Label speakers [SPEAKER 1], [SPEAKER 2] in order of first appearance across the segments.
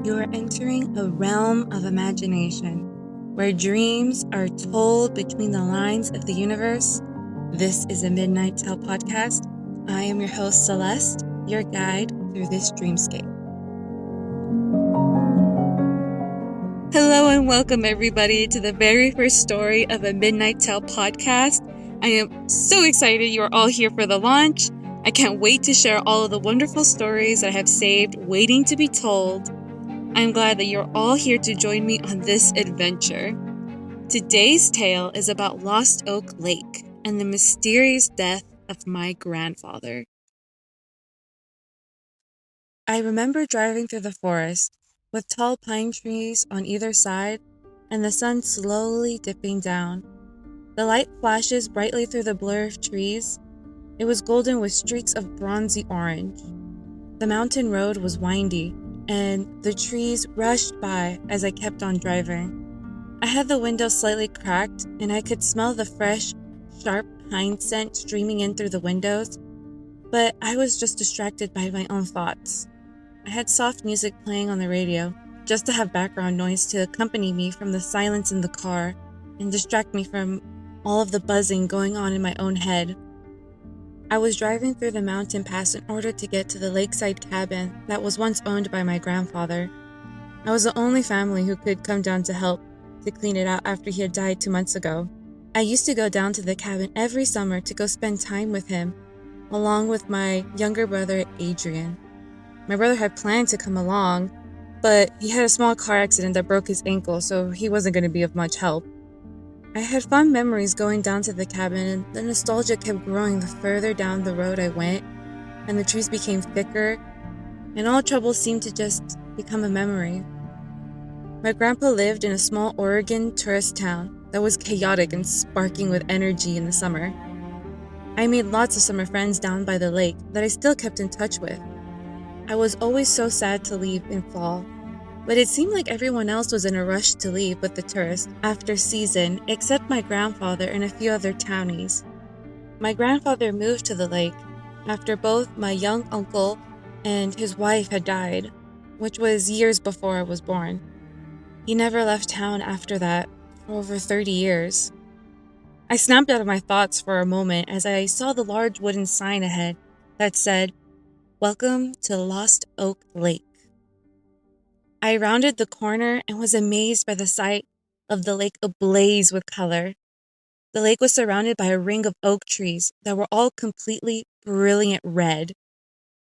[SPEAKER 1] You are entering a realm of imagination, where dreams are told between the lines of the universe. This is a Midnight Tale podcast. I am your host, Celeste, your guide through this dreamscape. Hello and welcome everybody to the very first story of a Midnight Tale podcast. I am so excited you are all here for the launch. I can't wait to share all of the wonderful stories that I have saved waiting to be told. I'm glad that you're all here to join me on this adventure. Today's tale is about Lost Oak Lake and the mysterious death of my grandfather. I remember driving through the forest with tall pine trees on either side and the sun slowly dipping down. The light flashes brightly through the blur of trees. It was golden with streaks of bronzy orange. The mountain road was windy, and the trees rushed by as I kept on driving. I had the window slightly cracked, and I could smell the fresh, sharp pine scent streaming in through the windows, but I was just distracted by my own thoughts. I had soft music playing on the radio, just to have background noise to accompany me from the silence in the car and distract me from all of the buzzing going on in my own head. I was driving through the mountain pass in order to get to the lakeside cabin that was once owned by my grandfather. I was the only family who could come down to help to clean it out after he had died 2 months ago. I used to go down to the cabin every summer to go spend time with him, along with my younger brother, Adrian. My brother had planned to come along, but he had a small car accident that broke his ankle, so he wasn't going to be of much help. I had fond memories going down to the cabin, and the nostalgia kept growing the further down the road I went, and the trees became thicker, and all trouble seemed to just become a memory. My grandpa lived in a small Oregon tourist town that was chaotic and sparking with energy in the summer. I made lots of summer friends down by the lake that I still kept in touch with. I was always so sad to leave in fall, but it seemed like everyone else was in a rush to leave with the tourists after season, except my grandfather and a few other townies. My grandfather moved to the lake after both my young uncle and his wife had died, which was years before I was born. He never left town after that for over 30 years. I snapped out of my thoughts for a moment as I saw the large wooden sign ahead that said, "Welcome to Lost Oak Lake." I rounded the corner and was amazed by the sight of the lake ablaze with color. The lake was surrounded by a ring of oak trees that were all completely brilliant red.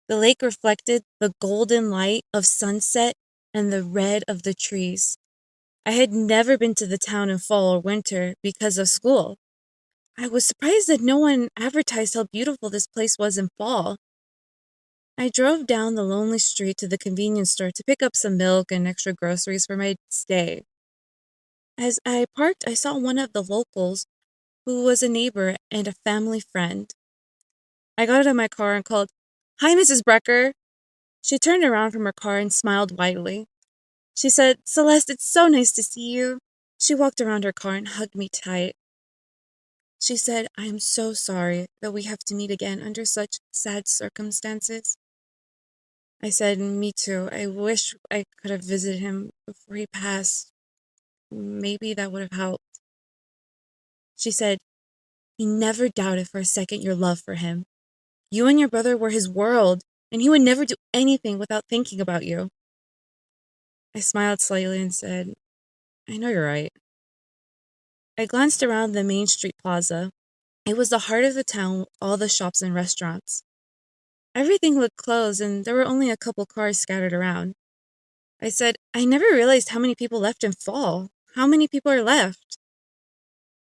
[SPEAKER 1] The lake reflected the golden light of sunset and the red of the trees. I had never been to the town in fall or winter because of school. I was surprised that no one advertised how beautiful this place was in fall. I drove down the lonely street to the convenience store to pick up some milk and extra groceries for my stay. As I parked, I saw one of the locals, who was a neighbor and a family friend. I got out of my car and called, "Hi, Mrs. Brecker." She turned around from her car and smiled widely. She said, "Celeste, it's so nice to see you." She walked around her car and hugged me tight. She said, "I am so sorry that we have to meet again under such sad circumstances." I said, "Me too. I wish I could have visited him before he passed. Maybe that would have helped." She said, "He never doubted for a second your love for him. You and your brother were his world, and he would never do anything without thinking about you." I smiled slightly and said, "I know you're right." I glanced around the Main Street Plaza. It was the heart of the town with all the shops and restaurants. Everything looked closed, and there were only a couple cars scattered around. I said, "I never realized how many people left in fall. How many people are left?"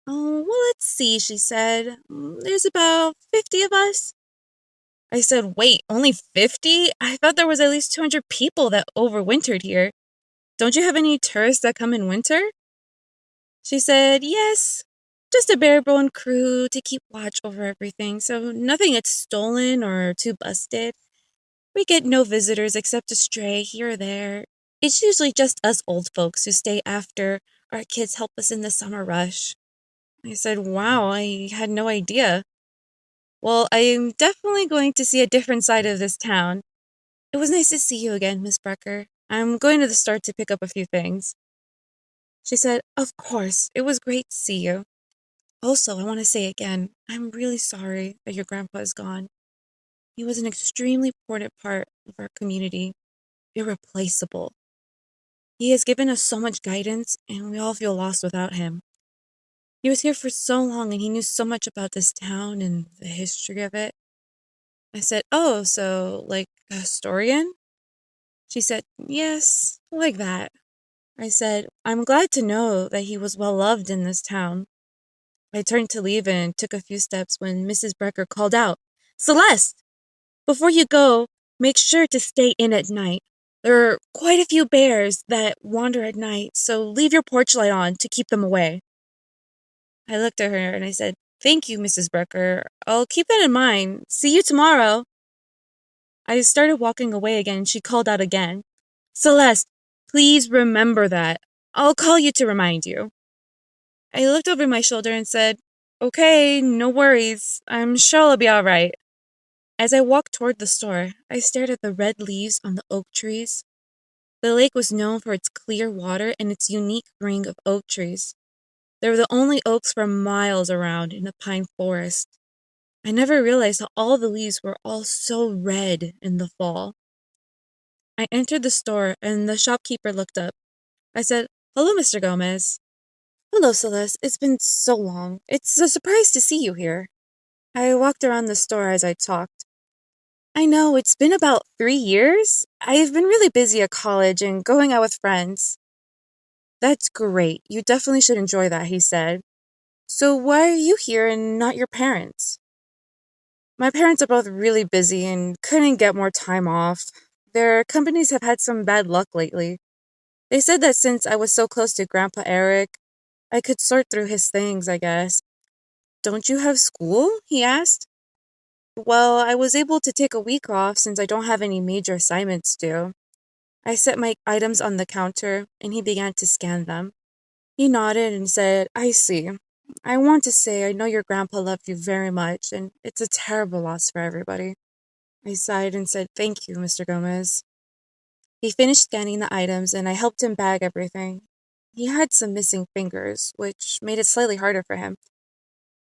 [SPEAKER 1] "Oh, well, let's see," she said. "There's about 50 of us." I said, "Wait, only 50? I thought there was at least 200 people that overwintered here. Don't you have any tourists that come in winter?" She said, "Yes, just a bare-bone crew to keep watch over everything, so nothing gets stolen or too busted. We get no visitors except a stray here or there. It's usually just us old folks who stay after our kids help us in the summer rush." I said, "Wow, I had no idea. Well, I am definitely going to see a different side of this town. It was nice to see you again, Miss Brecker. I'm going to the store to pick up a few things. She said, Of course, it was great to see you. Also, I want to say again, I'm really sorry that your grandpa is gone. He was an extremely important part of our community, irreplaceable. He has given us so much guidance, and we all feel lost without him. He was here for so long, and he knew so much about this town and the history of it. I said, Oh, so like a historian? She said, Yes, like that. I said, I'm glad to know that he was well loved in this town. I turned to leave and took a few steps when Mrs. Brecker called out, Celeste, before you go, make sure to stay in at night. There are quite a few bears that wander at night, so leave your porch light on to keep them away. I looked at her and I said, Thank you, Mrs. Brecker. I'll keep that in mind. See you tomorrow. I started walking away again and she called out again, Celeste, please remember that. I'll call you to remind you. I looked over my shoulder and said, Okay, no worries. I'm sure I'll be all right. As I walked toward the store, I stared at the red leaves on the oak trees. The lake was known for its clear water and its unique ring of oak trees. There were the only oaks for miles around in the pine forest. I never realized how all the leaves were all so red in the fall. I entered the store and the shopkeeper looked up. I said, Hello, Mr. Gomez. Hello, Celeste. It's been so long. It's a surprise to see you here. I walked around the store as I talked. I know, it's been about 3 years. I've been really busy at college and going out with friends. That's great. You definitely should enjoy that, he said. So why are you here and not your parents? My parents are both really busy and couldn't get more time off. Their companies have had some bad luck lately. They said that since I was so close to Grandpa Eric, I could sort through his things, I guess. Don't you have school? He asked. Well, I was able to take a week off since I don't have any major assignments due. I set my items on the counter and he began to scan them. He nodded and said, I see. I want to say I know your grandpa loved you very much and it's a terrible loss for everybody. I sighed and said, Thank you, Mr. Gomez. He finished scanning the items and I helped him bag everything. He had some missing fingers, which made it slightly harder for him.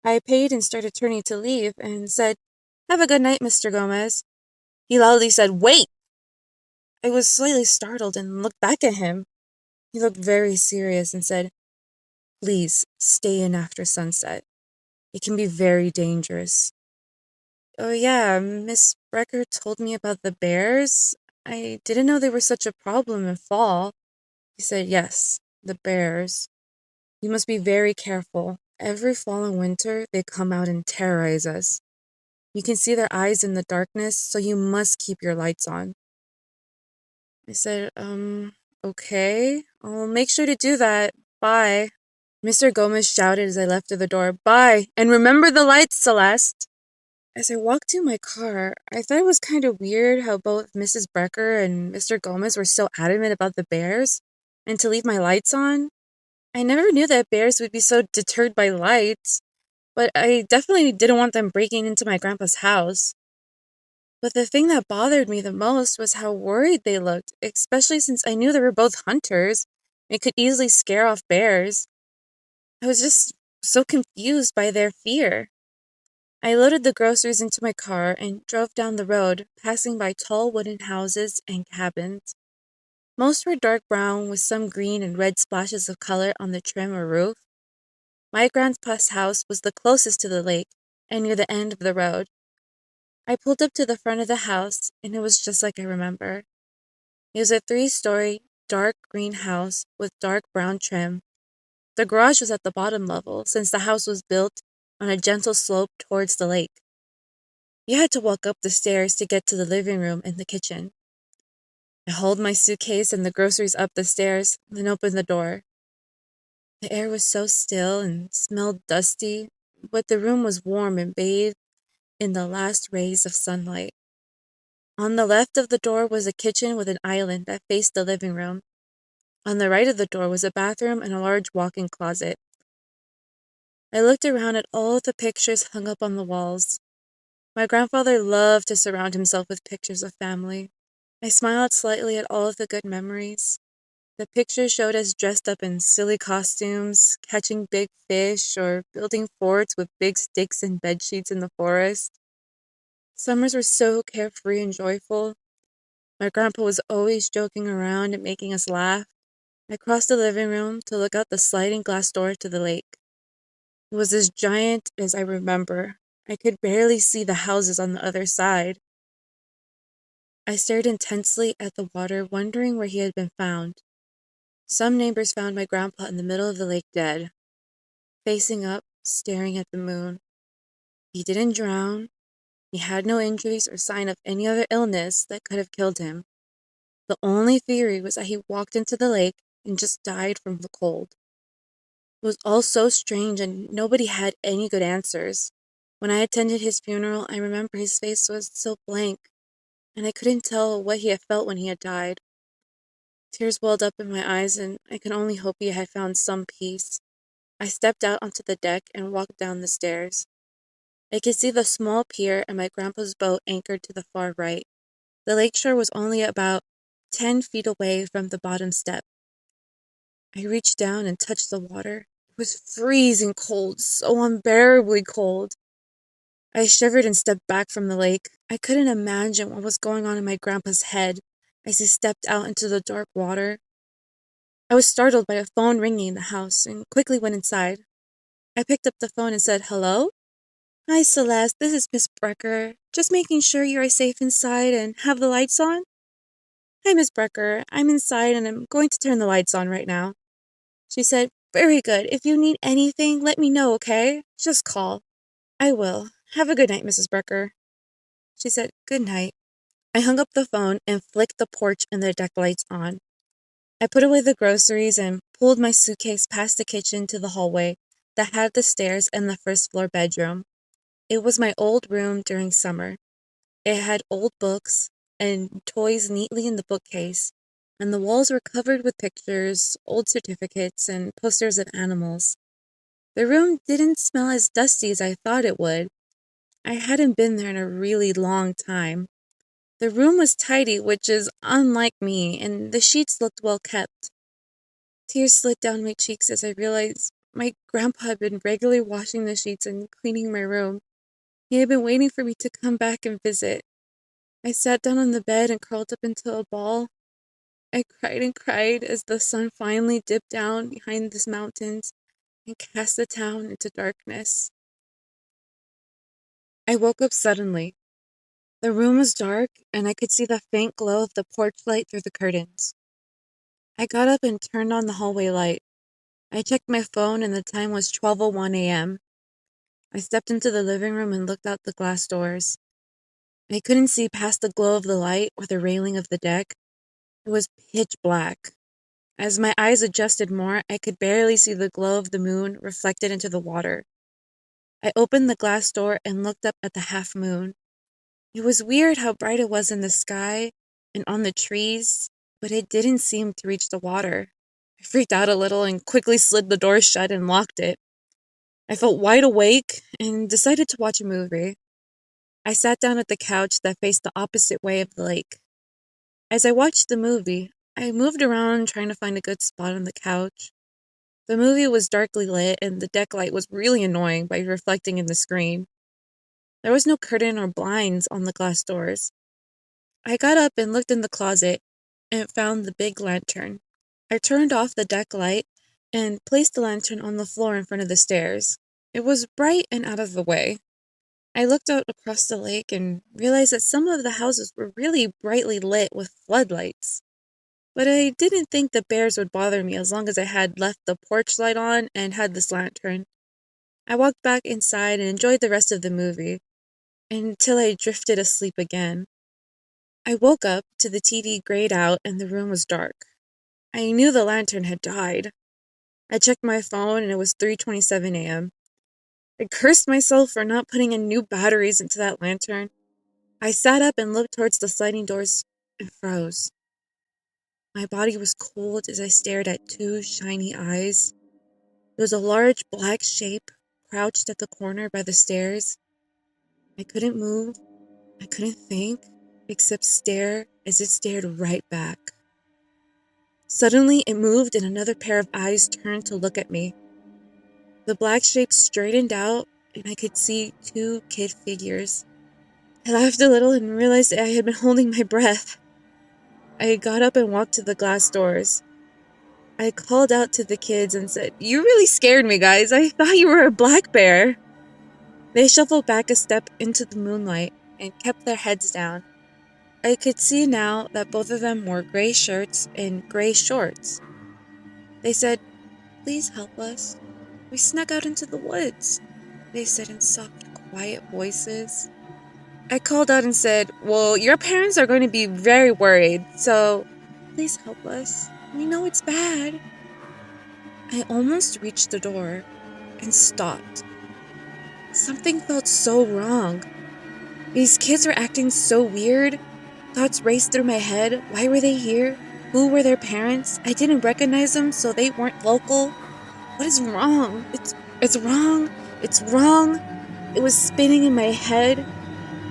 [SPEAKER 1] I paid and started turning to leave and said, Have a good night, Mr. Gomez. He loudly said, Wait! I was slightly startled and looked back at him. He looked very serious and said, Please stay in after sunset. It can be very dangerous. Oh, yeah, Miss Brecker told me about the bears. I didn't know they were such a problem in fall. He said, Yes, the bears. You must be very careful. Every fall and winter, they come out and terrorize us. You can see their eyes in the darkness, so you must keep your lights on. I said, okay. I'll make sure to do that. Bye. Mr. Gomez shouted as I left through the door, Bye, and remember the lights, Celeste. As I walked to my car, I thought it was kind of weird how both Mrs. Brecker and Mr. Gomez were so adamant about the bears and to leave my lights on. I never knew that bears would be so deterred by lights, but I definitely didn't want them breaking into my grandpa's house. But the thing that bothered me the most was how worried they looked, especially since I knew they were both hunters and could easily scare off bears. I was just so confused by their fear. I loaded the groceries into my car and drove down the road, passing by tall wooden houses and cabins. Most were dark brown with some green and red splashes of color on the trim or roof. My grandpa's house was the closest to the lake and near the end of the road. I pulled up to the front of the house, and it was just like I remember. It was a 3-story, dark green house with dark brown trim. The garage was at the bottom level, since the house was built on a gentle slope towards the lake. You had to walk up the stairs to get to the living room and the kitchen. I hauled my suitcase and the groceries up the stairs, then opened the door. The air was so still and smelled dusty, but the room was warm and bathed in the last rays of sunlight. On the left of the door was a kitchen with an island that faced the living room. On the right of the door was a bathroom and a large walk-in closet. I looked around at all the pictures hung up on the walls. My grandfather loved to surround himself with pictures of family. I smiled slightly at all of the good memories. The pictures showed us dressed up in silly costumes, catching big fish, or building forts with big sticks and bedsheets in the forest. Summers were so carefree and joyful. My grandpa was always joking around and making us laugh. I crossed the living room to look out the sliding glass door to the lake. It was as giant as I remember. I could barely see the houses on the other side. I stared intensely at the water, wondering where he had been found. Some neighbors found my grandpa in the middle of the lake dead, facing up, staring at the moon. He didn't drown. He had no injuries or sign of any other illness that could have killed him. The only theory was that he walked into the lake and just died from the cold. It was all so strange and nobody had any good answers. When I attended his funeral, I remember his face was so blank, and I couldn't tell what he had felt when he had died. Tears welled up in my eyes, and I could only hope he had found some peace. I stepped out onto the deck and walked down the stairs. I could see the small pier and my grandpa's boat anchored to the far right. The lakeshore was only about 10 feet away from the bottom step. I reached down and touched the water. It was freezing cold, so unbearably cold. I shivered and stepped back from the lake. I couldn't imagine what was going on in my grandpa's head as he stepped out into the dark water. I was startled by a phone ringing in the house and quickly went inside. I picked up the phone and said, "Hello? Hi, Celeste. This is Miss Brecker. Just making sure you are safe inside and have the lights on." "Hi, Miss Brecker. I'm inside and I'm going to turn the lights on right now." She said, "Very good. If you need anything, let me know, okay? Just call." "I will. Have a good night, Mrs. Brecker." She said, "Good night." I hung up the phone and flicked the porch and the deck lights on. I put away the groceries and pulled my suitcase past the kitchen to the hallway that had the stairs and the first floor bedroom. It was my old room during summer. It had old books and toys neatly in the bookcase, and the walls were covered with pictures, old certificates, and posters of animals. The room didn't smell as dusty as I thought it would. I hadn't been there in a really long time. The room was tidy, which is unlike me, and the sheets looked well kept. Tears slid down my cheeks as I realized my grandpa had been regularly washing the sheets and cleaning my room. He had been waiting for me to come back and visit. I sat down on the bed and curled up into a ball. I cried and cried as the sun finally dipped down behind the mountains and cast the town into darkness. I woke up suddenly. The room was dark, and I could see the faint glow of the porch light through the curtains. I got up and turned on the hallway light. I checked my phone, and the time was 12:01 a.m. I stepped into the living room and looked out the glass doors. I couldn't see past the glow of the light or the railing of the deck. It was pitch black. As my eyes adjusted more, I could barely see the glow of the moon reflected into the water. I opened the glass door and looked up at the half moon. It was weird how bright it was in the sky and on the trees, but it didn't seem to reach the water. I freaked out a little and quickly slid the door shut and locked it. I felt wide awake and decided to watch a movie. I sat down at the couch that faced the opposite way of the lake. As I watched the movie, I moved around trying to find a good spot on the couch. The movie was darkly lit and the deck light was really annoying by reflecting in the screen. There was no curtain or blinds on the glass doors. I got up and looked in the closet and found the big lantern. I turned off the deck light and placed the lantern on the floor in front of the stairs. It was bright and out of the way. I looked out across the lake and realized that some of the houses were really brightly lit with floodlights. But I didn't think the bears would bother me as long as I had left the porch light on and had this lantern. I walked back inside and enjoyed the rest of the movie until I drifted asleep again. I woke up to the TV grayed out and the room was dark. I knew the lantern had died. I checked my phone and it was 3:27 a.m. I cursed myself for not putting in new batteries into that lantern. I sat up and looked towards the sliding doors and froze. My body was cold as I stared at two shiny eyes. There was a large black shape crouched at the corner by the stairs. I couldn't move. I couldn't think except stare as it stared right back. Suddenly, it moved and another pair of eyes turned to look at me. The black shape straightened out, and I could see 2 kid figures. I laughed a little and realized I had been holding my breath. I got up and walked to the glass doors. I called out to the kids and said, "You really scared me, guys. I thought you were a black bear." They shuffled back a step into the moonlight and kept their heads down. I could see now that both of them wore gray shirts and gray shorts. They said, "Please help us. We snuck out into the woods," they said in soft, quiet voices. I called out and said, "Well, your parents are going to be very worried, so please help us. We know it's bad." I almost reached the door and stopped. Something felt so wrong. These kids were acting so weird. Thoughts raced through my head. Why were they here? Who were their parents? I didn't recognize them, so they weren't local. What is wrong? It's wrong. It's wrong. It was spinning in my head.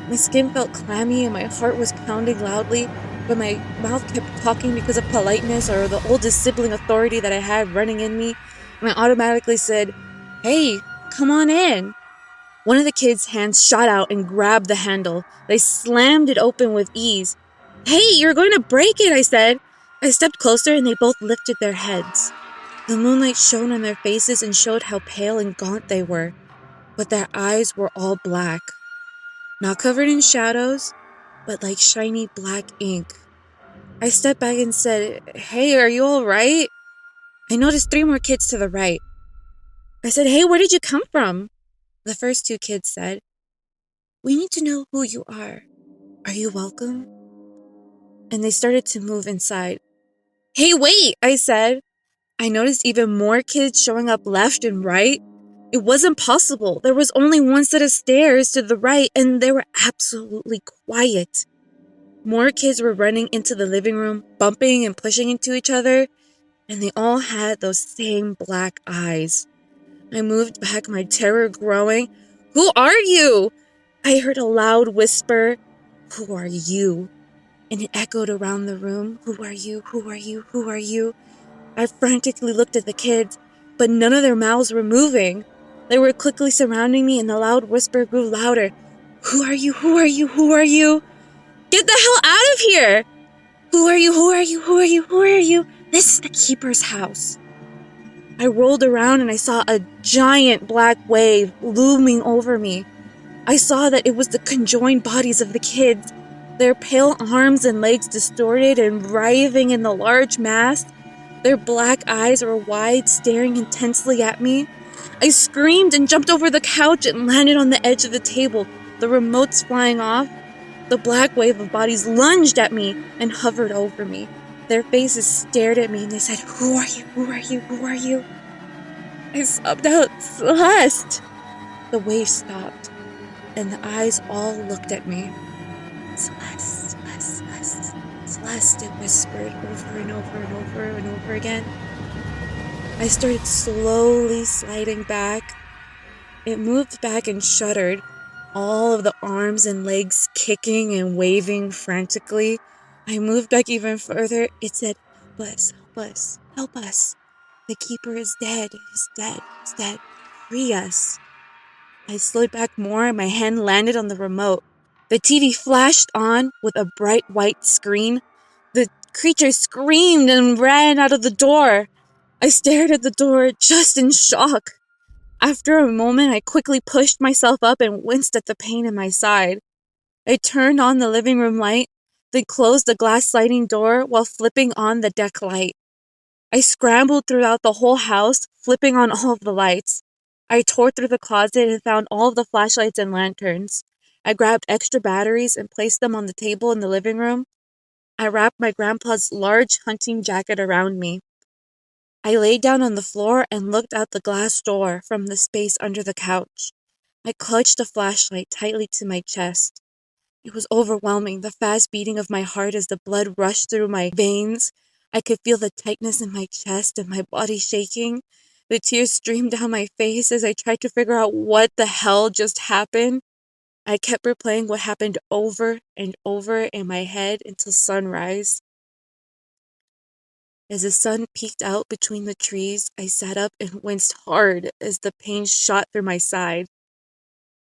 [SPEAKER 1] My skin felt clammy and my heart was pounding loudly, but my mouth kept talking because of politeness or the oldest sibling authority that I had running in me, and I automatically said, "Hey, come on in." One of the kids' hands shot out and grabbed the handle. They slammed it open with ease. "Hey, you're going to break it," I said. I stepped closer and they both lifted their heads. The moonlight shone on their faces and showed how pale and gaunt they were, but their eyes were all black. Not covered in shadows, but like shiny black ink. I stepped back and said, "Hey, are you all right?" I noticed 3 more kids to the right. I said, "Hey, where did you come from?" The first 2 kids said, "We need to know who you are. Are you welcome?" And they started to move inside. "Hey, wait," I said. I noticed even more kids showing up left and right. It wasn't possible. There was only one set of stairs to the right, and they were absolutely quiet. More kids were running into the living room, bumping and pushing into each other, and they all had those same black eyes. I moved back, my terror growing. "Who are you?" I heard a loud whisper, "Who are you?" And it echoed around the room. "Who are you? Who are you? Who are you?" I frantically looked at the kids, but none of their mouths were moving. They were quickly surrounding me, and the loud whisper grew louder. "Who are you? Who are you? Who are you? Get the hell out of here! Who are you? Who are you? Who are you? Who are you? This is the keeper's house." I rolled around and I saw a giant black wave looming over me. I saw that it was the conjoined bodies of the kids, their pale arms and legs distorted and writhing in the large mass. Their black eyes were wide, staring intensely at me. I screamed and jumped over the couch and landed on the edge of the table, the remotes flying off. The black wave of bodies lunged at me and hovered over me. Their faces stared at me and they said, "Who are you? Who are you? Who are you?" I sobbed out, "Celeste!" The wave stopped, and the eyes all looked at me. "Celeste, Celeste, Celeste, Celeste," it whispered over and over and over and over again. I started slowly sliding back. It moved back and shuddered, all of the arms and legs kicking and waving frantically. I moved back even further. It said, "Help us, help us, help us. The keeper is dead, he's dead, he's dead. Free us." I slid back more and my hand landed on the remote. The TV flashed on with a bright white screen. The creature screamed and ran out of the door. I stared at the door, just in shock. After a moment, I quickly pushed myself up and winced at the pain in my side. I turned on the living room light, then closed the glass sliding door while flipping on the deck light. I scrambled throughout the whole house, flipping on all of the lights. I tore through the closet and found all of the flashlights and lanterns. I grabbed extra batteries and placed them on the table in the living room. I wrapped my grandpa's large hunting jacket around me. I laid down on the floor and looked out the glass door from the space under the couch. I clutched the flashlight tightly to my chest. It was overwhelming, the fast beating of my heart as the blood rushed through my veins. I could feel the tightness in my chest and my body shaking. The tears streamed down my face as I tried to figure out what the hell just happened. I kept replaying what happened over and over in my head until sunrise. As the sun peeked out between the trees, I sat up and winced hard as the pain shot through my side.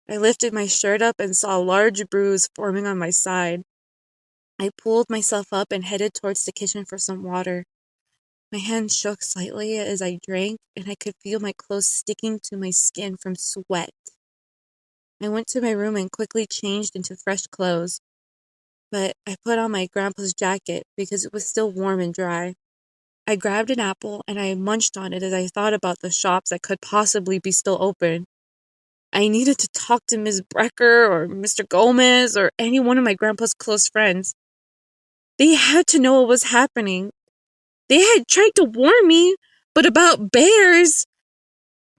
[SPEAKER 1] I lifted my shirt up and saw a large bruise forming on my side. I pulled myself up and headed towards the kitchen for some water. My hands shook slightly as I drank, and I could feel my clothes sticking to my skin from sweat. I went to my room and quickly changed into fresh clothes, but I put on my grandpa's jacket because it was still warm and dry. I grabbed an apple and I munched on it as I thought about the shops that could possibly be still open. I needed to talk to Miss Brecker or Mr. Gomez or any one of my grandpa's close friends. They had to know what was happening. They had tried to warn me, but about bears.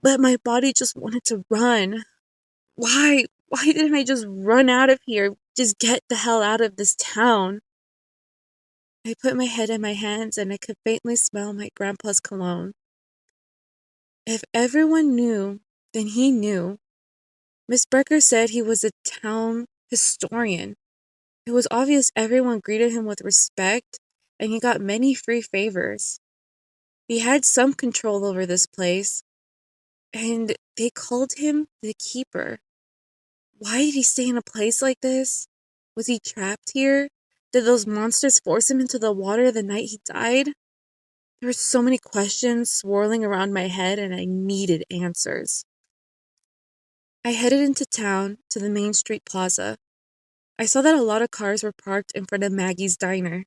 [SPEAKER 1] But my body just wanted to run. Why? Why didn't I just run out of here? Just get the hell out of this town. I put my head in my hands and I could faintly smell my grandpa's cologne. If everyone knew, then he knew. Miss Brecker said he was a town historian. It was obvious everyone greeted him with respect, and he got many free favors. He had some control over this place, and they called him the Keeper. Why did he stay in a place like this? Was he trapped here? Did those monsters force him into the water the night he died? There were so many questions swirling around my head, and I needed answers. I headed into town to the Main Street Plaza. I saw that a lot of cars were parked in front of Maggie's Diner.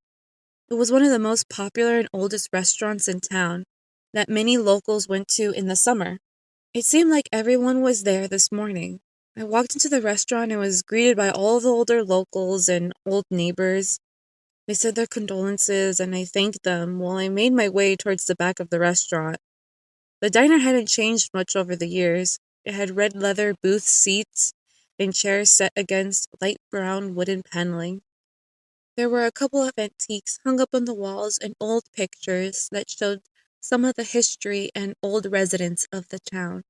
[SPEAKER 1] It was one of the most popular and oldest restaurants in town that many locals went to in the summer. It seemed like everyone was there this morning. I walked into the restaurant and was greeted by all the older locals and old neighbors. They said their condolences and I thanked them while I made my way towards the back of the restaurant. The diner hadn't changed much over the years. It had red leather booth seats and chairs set against light brown wooden paneling. There were a couple of antiques hung up on the walls and old pictures that showed some of the history and old residents of the town.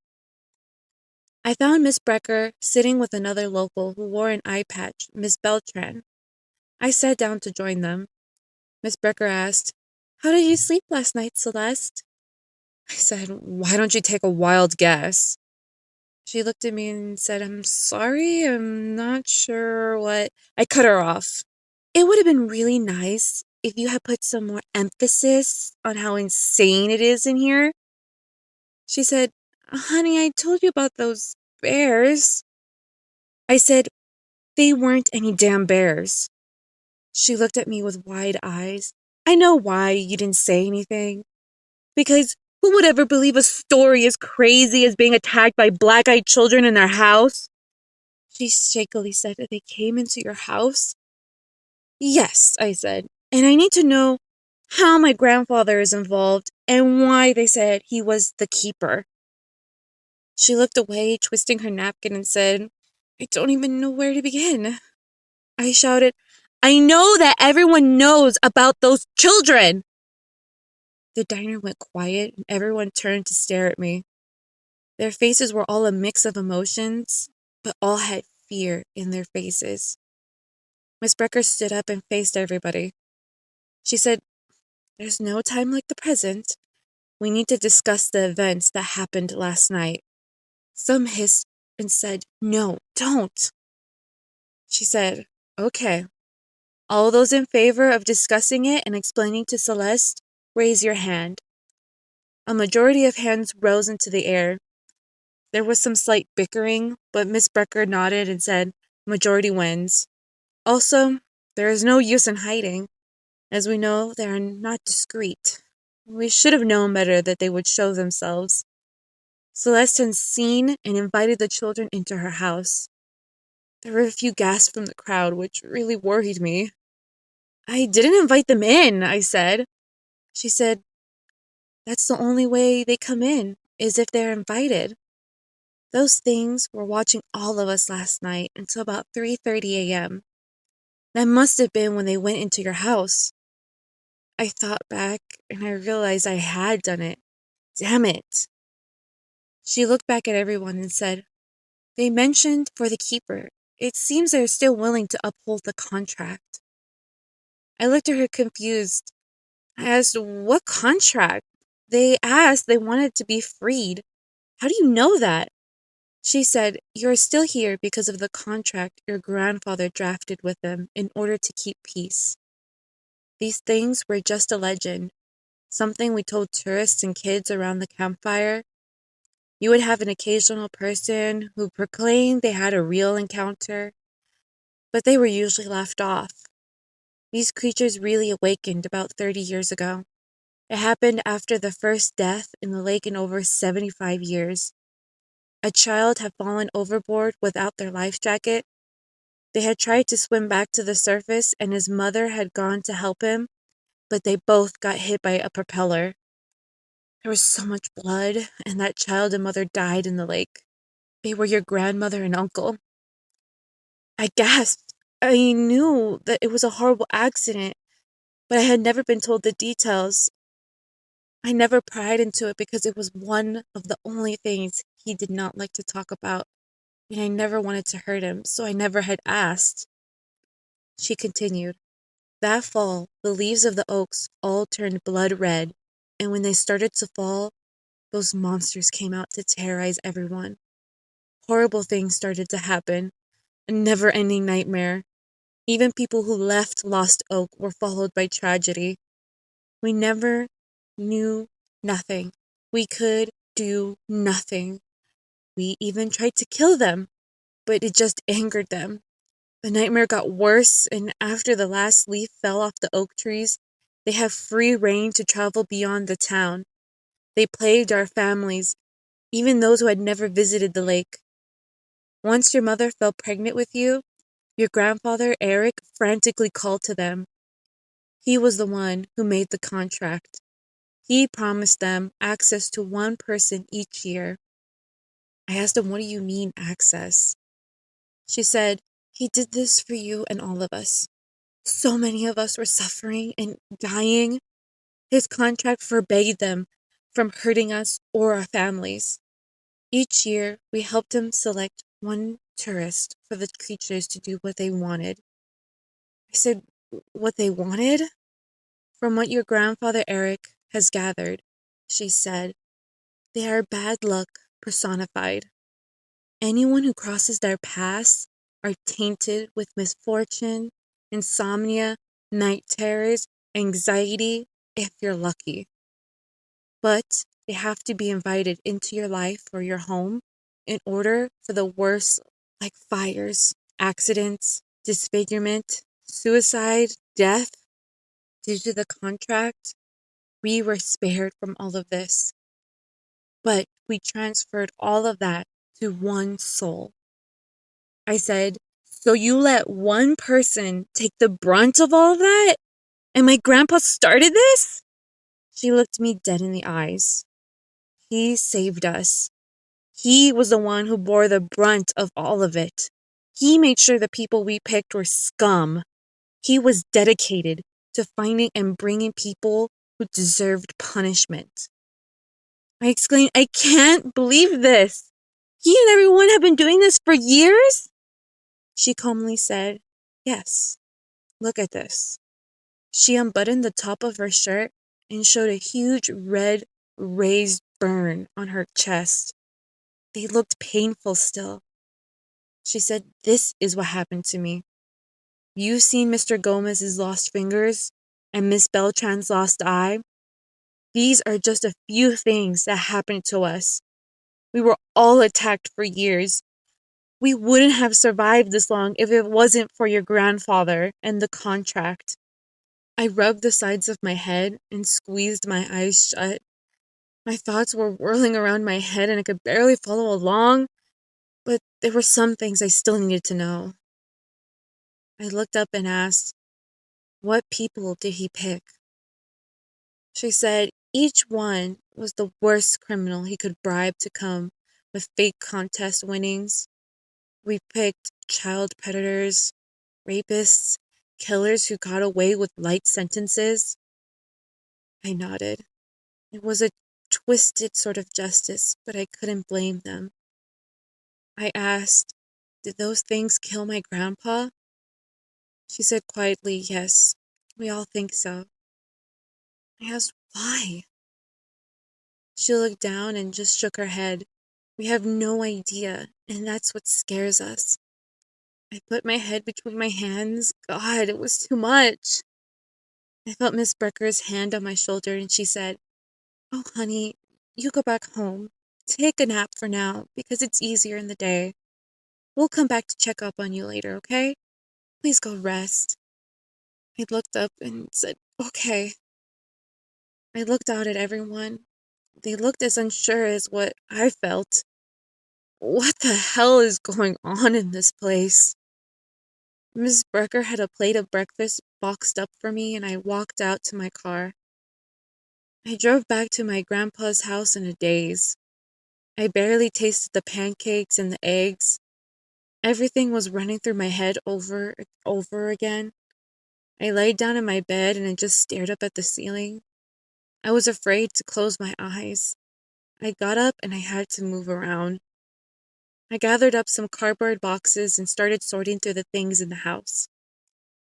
[SPEAKER 1] I found Miss Brecker sitting with another local who wore an eye patch, Miss Beltran. I sat down to join them. Miss Brecker asked, "How did you sleep last night, Celeste?" I said, "Why don't you take a wild guess?" She looked at me and said, "I'm sorry, I'm not sure what—" I cut her off. "It would have been really nice if you had put some more emphasis on how insane it is in here." She said, "Honey, I told you about those bears." I said, "They weren't any damn bears." She looked at me with wide eyes. "I know why you didn't say anything. Because who would ever believe a story as crazy as being attacked by black-eyed children in their house?" She shakily said, "That they came into your house?" "Yes," I said, "and I need to know how my grandfather is involved and why they said he was the keeper." She looked away, twisting her napkin, and said, "I don't even know where to begin." I shouted, "I know that everyone knows about those children!" The diner went quiet, and everyone turned to stare at me. Their faces were all a mix of emotions, but all had fear in their faces. Miss Brecker stood up and faced everybody. She said, "There's no time like the present. We need to discuss the events that happened last night." Some hissed and said, "No, don't." She said, "Okay. All those in favor of discussing it and explaining to Celeste, raise your hand." A majority of hands rose into the air. There was some slight bickering, but Miss Brecker nodded and said, "Majority wins." Also, there is no use in hiding. As we know, they are not discreet. We should have known better that they would show themselves. Celeste had seen and invited the children into her house. There were a few gasps from the crowd, which really worried me. "I didn't invite them in," I said. She said, "That's the only way they come in, is if they're invited. Those things were watching all of us last night until about 3:30 a.m. That must have been when they went into your house." I thought back, and I realized I had done it. Damn it. She looked back at everyone and said, "They mentioned for the keeper, It seems they're still willing to uphold the contract. I looked at her confused. I asked, "What contract?" They asked they wanted to be freed. How do you know that? She said, "You are still here because of the contract your grandfather drafted with them in order to keep peace. These things were just a legend, something we told tourists and kids around the campfire. You would have an occasional person who proclaimed they had a real encounter, but they were usually laughed off. These creatures really awakened about 30 years ago. It happened after the first death in the lake in over 75 years. A child had fallen overboard without their life jacket. They had tried to swim back to the surface, and his mother had gone to help him, but they both got hit by a propeller. There was so much blood, and that child and mother died in the lake. They were your grandmother and uncle." I gasped. I knew that it was a horrible accident, but I had never been told the details. I never pried into it because it was one of the only things he did not like to talk about, and I never wanted to hurt him, so I never had asked. She continued, "That fall, the leaves of the oaks all turned blood red, and when they started to fall, those monsters came out to terrorize everyone. Horrible things started to happen, a never-ending nightmare. Even people who left Lost Oak were followed by tragedy. We never knew nothing. We could do nothing. We even tried to kill them, but it just angered them. The nightmare got worse, and after the last leaf fell off the oak trees, they had free rein to travel beyond the town. They plagued our families, even those who had never visited the lake. Once your mother fell pregnant with you, your grandfather, Eric, frantically called to them. He was the one who made the contract. He promised them access to one person each year. I asked him, "What do you mean, access?" She said, "He did this for you and all of us. So many of us were suffering and dying. His contract forbade them from hurting us or our families. Each year, we helped him select one tourist for the creatures to do what they wanted." I said, "What they wanted?" "From what your grandfather Eric has gathered," she said, "they are bad luck personified. Anyone who crosses their paths are tainted with misfortune, insomnia, night terrors, anxiety, if you're lucky. But they have to be invited into your life or your home in order for the worst, like fires, accidents, disfigurement, suicide, death. Due to the contract, we were spared from all of this, but we transferred all of that to one soul." I said, "So you let one person take the brunt of all of that? And my grandpa started this?" She looked me dead in the eyes. "He saved us. He was the one who bore the brunt of all of it. He made sure the people we picked were scum. He was dedicated to finding and bringing people who deserved punishment." I exclaimed, "I can't believe this. He and everyone have been doing this for years?" She calmly said, "Yes, look at this." She unbuttoned the top of her shirt and showed a huge red raised burn on her chest. They looked painful still. She said, "This is what happened to me. You've seen Mr. Gomez's lost fingers and Miss Beltran's lost eye. These are just a few things that happened to us. We were all attacked for years. We wouldn't have survived this long if it wasn't for your grandfather and the contract." I rubbed the sides of my head and squeezed my eyes shut. My thoughts were whirling around my head and I could barely follow along, but there were some things I still needed to know. I looked up and asked, "What people did he pick?" She said each one was the worst criminal he could bribe to come with fake contest winnings. We picked child predators, rapists, killers who got away with light sentences. I nodded. It was a twisted sort of justice, but I couldn't blame them. I asked, Did those things kill my grandpa? She said quietly, yes, we all think so. I asked, why? She looked down and just shook her head. We have no idea, and that's what scares us. I put my head between my hands. God, it was too much. I felt Miss Brecker's hand on my shoulder, and she said, oh, honey, you go back home. Take a nap for now, because it's easier in the day. We'll come back to check up on you later, okay? Please go rest. I looked up and said, okay. I looked out at everyone. They looked as unsure as what I felt. What the hell is going on in this place? Miss Brecker had a plate of breakfast boxed up for me, and I walked out to my car. I drove back to my grandpa's house in a daze. I barely tasted the pancakes and the eggs. Everything was running through my head over and over again. I laid down in my bed and I just stared up at the ceiling. I was afraid to close my eyes. I got up and I had to move around. I gathered up some cardboard boxes and started sorting through the things in the house.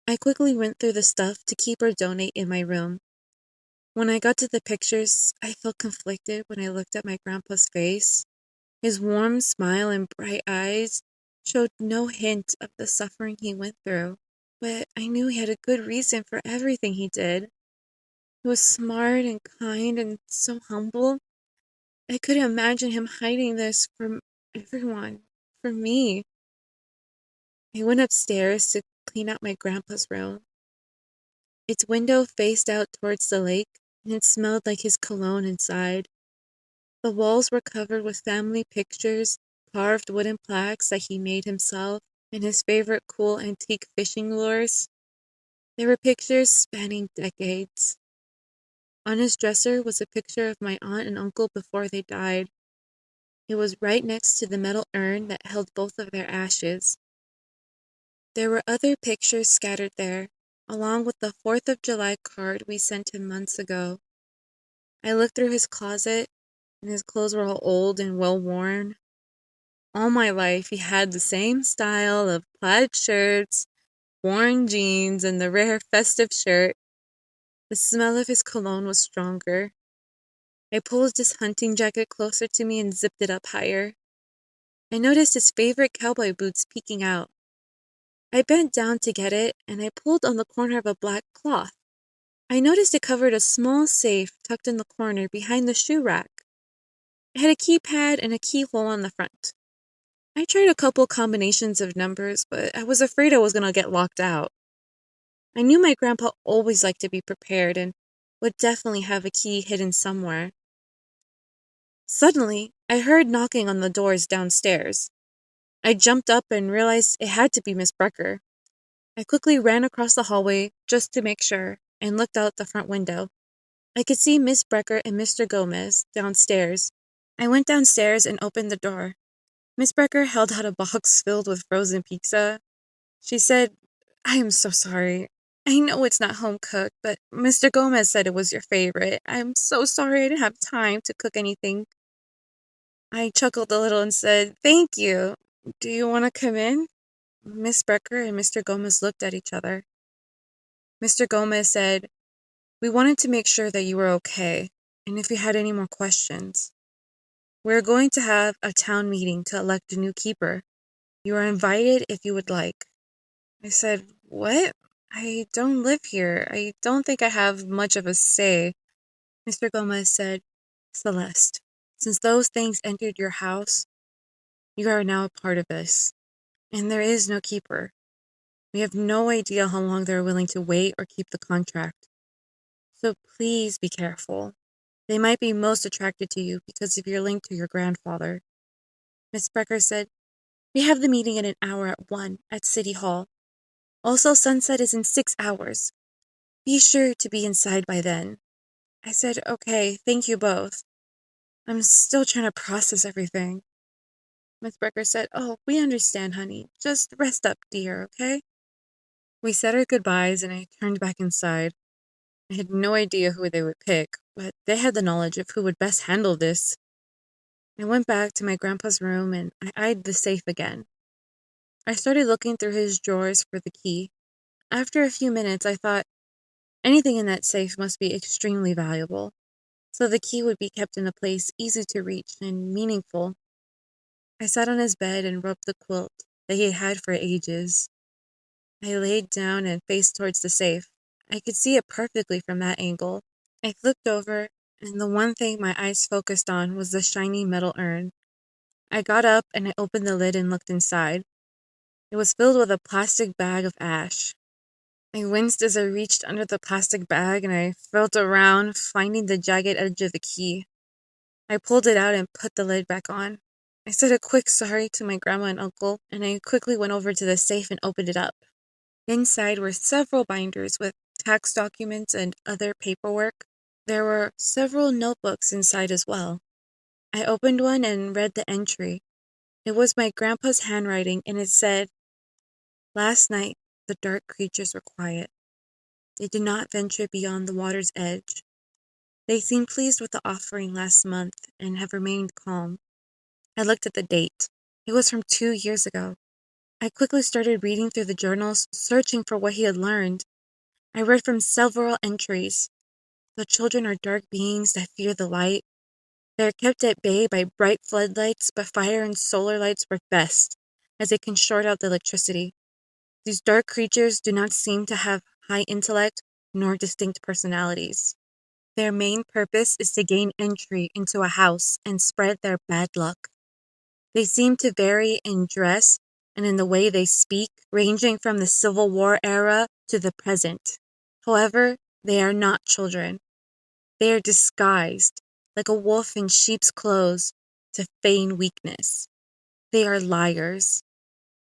[SPEAKER 1] I quickly went through the stuff to keep or donate in my room. When I got to the pictures, I felt conflicted when I looked at my grandpa's face. His warm smile and bright eyes showed no hint of the suffering he went through, but I knew he had a good reason for everything he did. He was smart and kind and so humble. I couldn't imagine him hiding this from everyone, from me. I went upstairs to clean out my grandpa's room. Its window faced out towards the lake, and it smelled like his cologne inside. The walls were covered with family pictures, carved wooden plaques that he made himself, and his favorite cool antique fishing lures. There were pictures spanning decades. On his dresser was a picture of my aunt and uncle before they died. It was right next to the metal urn that held both of their ashes. There were other pictures scattered there, along with the 4th of July card we sent him months ago. I looked through his closet, and his clothes were all old and well-worn. All my life, he had the same style of plaid shirts, worn jeans, and the rare festive shirt. The smell of his cologne was stronger. I pulled his hunting jacket closer to me and zipped it up higher. I noticed his favorite cowboy boots peeking out. I bent down to get it, and I pulled on the corner of a black cloth. I noticed it covered a small safe tucked in the corner behind the shoe rack. It had a keypad and a keyhole on the front. I tried a couple combinations of numbers, but I was afraid I was going to get locked out. I knew my grandpa always liked to be prepared and would definitely have a key hidden somewhere. Suddenly, I heard knocking on the doors downstairs. I jumped up and realized it had to be Miss Brecker. I quickly ran across the hallway just to make sure and looked out the front window. I could see Miss Brecker and Mr. Gomez downstairs. I went downstairs and opened the door. Miss Brecker held out a box filled with frozen pizza. She said, I am so sorry. I know it's not home cooked, but Mr. Gomez said it was your favorite. I'm so sorry I didn't have time to cook anything. I chuckled a little and said, thank you. Do you want to come in? Miss Brecker and Mr. Gomez looked at each other. Mr. Gomez said, we wanted to make sure that you were okay, and if you had any more questions. We're going to have a town meeting to elect a new keeper. You are invited if you would like. I said, what? I don't live here. I don't think I have much of a say. Mr. Gomez said, Celeste, since those things entered your house, you are now a part of this. And there is no keeper. We have no idea how long they're willing to wait or keep the contract. So please be careful. They might be most attracted to you because of your link to your grandfather. Miss Brecker said, we have the meeting in an hour at 1 at City Hall. Also, sunset is in 6 hours. Be sure to be inside by then. I said, okay, thank you both. I'm still trying to process everything. Miss Brecker said, oh, we understand, honey. Just rest up, dear, okay? We said our goodbyes and I turned back inside. I had no idea who they would pick, but they had the knowledge of who would best handle this. I went back to my grandpa's room and I eyed the safe again. I started looking through his drawers for the key. After a few minutes, I thought anything in that safe must be extremely valuable, so the key would be kept in a place easy to reach and meaningful. I sat on his bed and rubbed the quilt that he had had for ages. I laid down and faced towards the safe. I could see it perfectly from that angle. I flipped over, and the one thing my eyes focused on was the shiny metal urn. I got up and I opened the lid and looked inside. It was filled with a plastic bag of ash. I winced as I reached under the plastic bag and I felt around, finding the jagged edge of the key. I pulled it out and put the lid back on. I said a quick sorry to my grandma and uncle, and I quickly went over to the safe and opened it up. Inside were several binders with tax documents and other paperwork. There were several notebooks inside as well. I opened one and read the entry. It was my grandpa's handwriting, and it said, "Last night, the dark creatures were quiet. They did not venture beyond the water's edge. They seemed pleased with the offering last month and have remained calm." I looked at the date. It was from 2 years ago. I quickly started reading through the journals, searching for what he had learned. I read from several entries. The children are dark beings that fear the light. They are kept at bay by bright floodlights, but fire and solar lights work best, as they can short out the electricity. These dark creatures do not seem to have high intellect nor distinct personalities. Their main purpose is to gain entry into a house and spread their bad luck. They seem to vary in dress and in the way they speak, ranging from the Civil War era to the present. However, they are not children. They are disguised, like a wolf in sheep's clothes, to feign weakness. They are liars.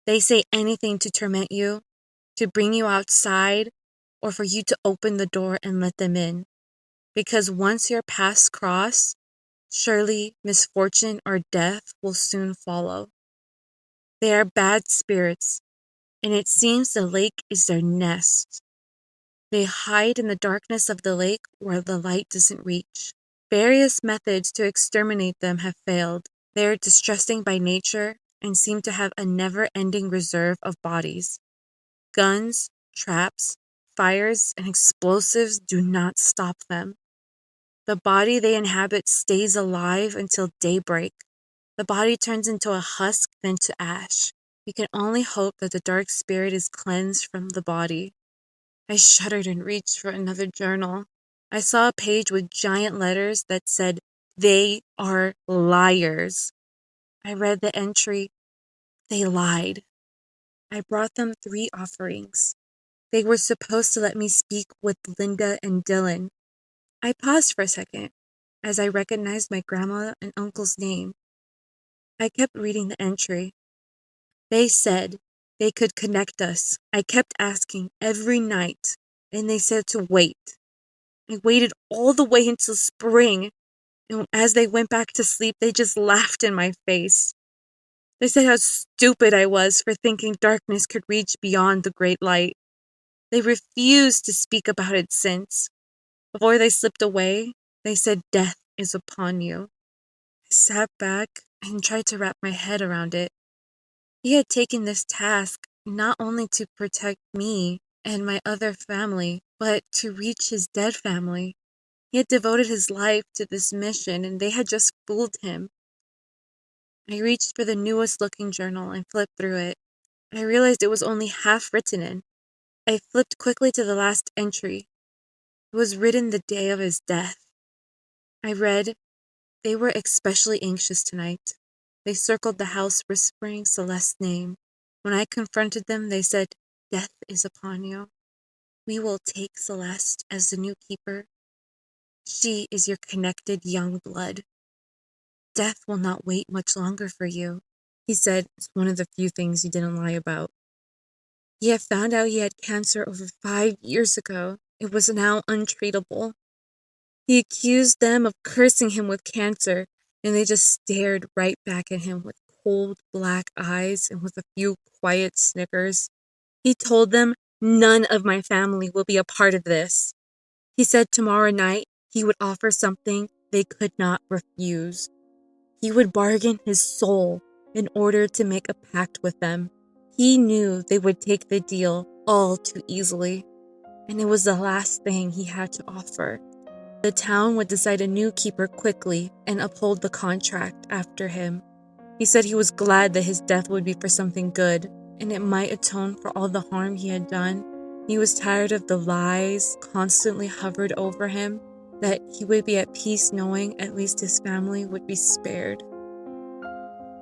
[SPEAKER 1] They say anything to torment you, to bring you outside, or for you to open the door and let them in. Because once your paths cross, surely misfortune or death will soon follow. They are bad spirits, and it seems the lake is their nest. They hide in the darkness of the lake where the light doesn't reach. Various methods to exterminate them have failed. They are distressing by nature and seem to have a never-ending reserve of bodies. Guns, traps, fires, and explosives do not stop them. The body they inhabit stays alive until daybreak. The body turns into a husk, then to ash. We can only hope that the dark spirit is cleansed from the body. I shuddered and reached for another journal. I saw a page with giant letters that said, "They are liars." I read the entry. They lied. I brought them 3 offerings. They were supposed to let me speak with Linda and Dylan. I paused for a second as I recognized my grandma and uncle's name. I kept reading the entry. They said they could connect us. I kept asking every night, and they said to wait. I waited all the way until spring, and as they went back to sleep, they just laughed in my face. They said how stupid I was for thinking darkness could reach beyond the great light. They refused to speak about it since. Before they slipped away, they said death is upon you. I sat back and tried to wrap my head around it. He had taken this task not only to protect me and my other family, but to reach his dead family. He had devoted his life to this mission, and they had just fooled him. I reached for the newest looking journal and flipped through it. I realized it was only half written in. I flipped quickly to the last entry. It was written the day of his death. I read, "They were especially anxious tonight. They circled the house whispering Celeste's name. When I confronted them, they said, 'Death is upon you. We will take Celeste as the new keeper. She is your connected young blood. Death will not wait much longer for you.'" He said it's one of the few things he didn't lie about. He had found out he had cancer over 5 years ago. It was now untreatable. He accused them of cursing him with cancer, and they just stared right back at him with cold black eyes and with a few quiet snickers. He told them none of my family will be a part of this. He said tomorrow night he would offer something they could not refuse. He would bargain his soul in order to make a pact with them. He knew they would take the deal all too easily, and it was the last thing he had to offer. The town would decide a new keeper quickly and uphold the contract after him. He said he was glad that his death would be for something good, and it might atone for all the harm he had done. He was tired of the lies constantly hovered over him, that he would be at peace knowing at least his family would be spared.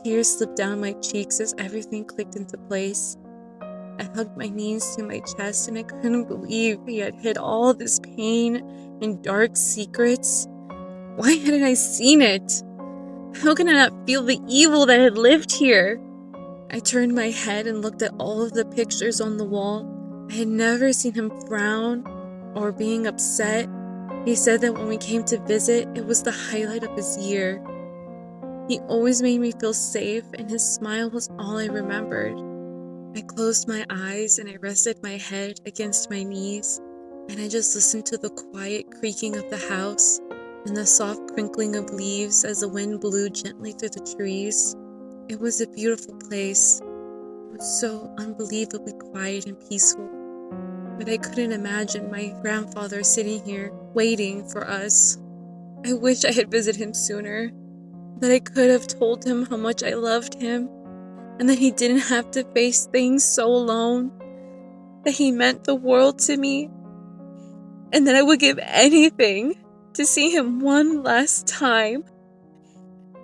[SPEAKER 1] Tears slipped down my cheeks as everything clicked into place. I hugged my knees to my chest and I couldn't believe he had hid all this pain and dark secrets. Why hadn't I seen it? How could I not feel the evil that had lived here? I turned my head and looked at all of the pictures on the wall. I had never seen him frown or being upset. He said that when we came to visit, it was the highlight of his year. He always made me feel safe, and his smile was all I remembered. I closed my eyes and I rested my head against my knees, and I just listened to the quiet creaking of the house and the soft crinkling of leaves as the wind blew gently through the trees. It was a beautiful place. It was so unbelievably quiet and peaceful, but I couldn't imagine my grandfather sitting here waiting for us. I wish I had visited him sooner, that I could have told him how much I loved him, and that he didn't have to face things so alone, that he meant the world to me, and that I would give anything to see him one last time.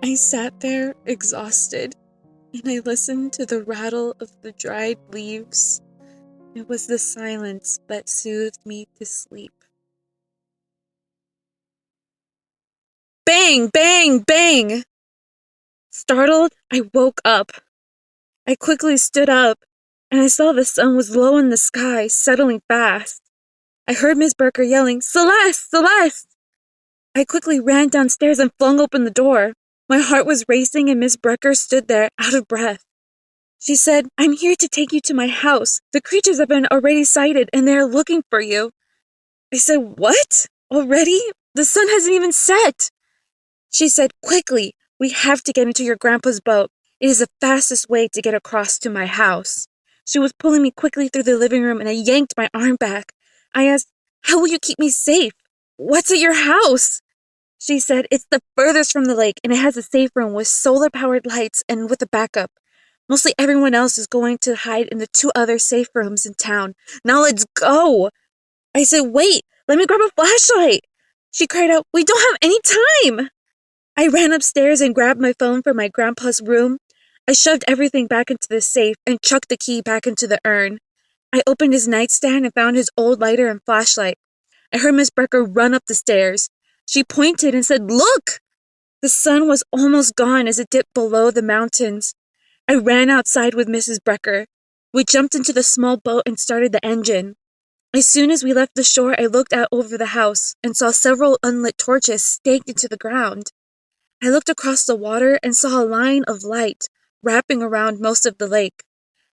[SPEAKER 1] I sat there exhausted, and I listened to the rattle of the dried leaves. It was the silence that soothed me to sleep. Bang! Bang! Bang! Startled, I woke up. I quickly stood up, and I saw the sun was low in the sky, settling fast. I heard Miss Barker yelling, "Celeste! Celeste!" I quickly ran downstairs and flung open the door. My heart was racing, and Miss Barker stood there, out of breath. She said, "I'm here to take you to my house. The creatures have been already sighted, and they are looking for you." I said, "What? Already? The sun hasn't even set." She said, "Quickly, we have to get into your grandpa's boat. It is the fastest way to get across to my house." She was pulling me quickly through the living room, and I yanked my arm back. I asked, "How will you keep me safe? What's at your house?" She said, "It's the furthest from the lake, and it has a safe room with solar-powered lights and with a backup. Mostly everyone else is going to hide in the 2 other safe rooms in town. Now let's go." I said, "Wait, let me grab a flashlight." She cried out, "We don't have any time." I ran upstairs and grabbed my phone from my grandpa's room. I shoved everything back into the safe and chucked the key back into the urn. I opened his nightstand and found his old lighter and flashlight. I heard Miss Barker run up the stairs. She pointed and said, "Look!" The sun was almost gone as it dipped below the mountains. I ran outside with Mrs. Barker. We jumped into the small boat and started the engine. As soon as we left the shore, I looked out over the house and saw several unlit torches staked into the ground. I looked across the water and saw a line of light wrapping around most of the lake.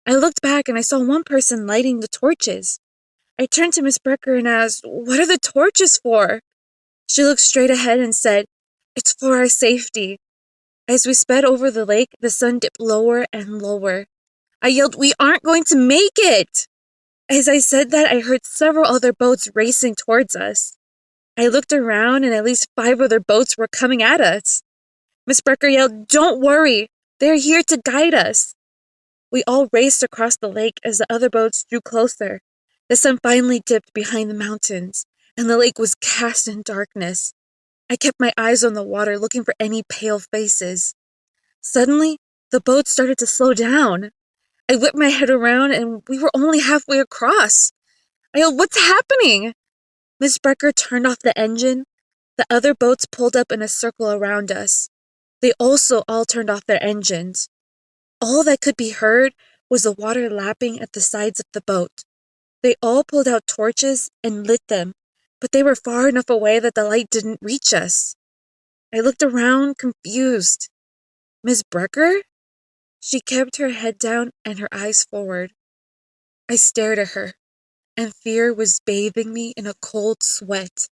[SPEAKER 1] I looked back and I saw one person lighting the torches. I turned to Miss Barker and asked, "What are the torches for?" She looked straight ahead and said, "It's for our safety." As we sped over the lake, the sun dipped lower and lower. I yelled, "We aren't going to make it!" As I said that, I heard several other boats racing towards us. I looked around and at least 5 other boats were coming at us. Miss Barker yelled, "Don't worry, they're here to guide us." We all raced across the lake as the other boats drew closer. The sun finally dipped behind the mountains, and the lake was cast in darkness. I kept my eyes on the water, looking for any pale faces. Suddenly, the boat started to slow down. I whipped my head around, and we were only halfway across. I yelled, "What's happening?" Miss Barker turned off the engine. The other boats pulled up in a circle around us. They also all turned off their engines. All that could be heard was the water lapping at the sides of the boat. They all pulled out torches and lit them, but they were far enough away that the light didn't reach us. I looked around, confused. Miss Barker? She kept her head down and her eyes forward. I stared at her, and fear was bathing me in a cold sweat.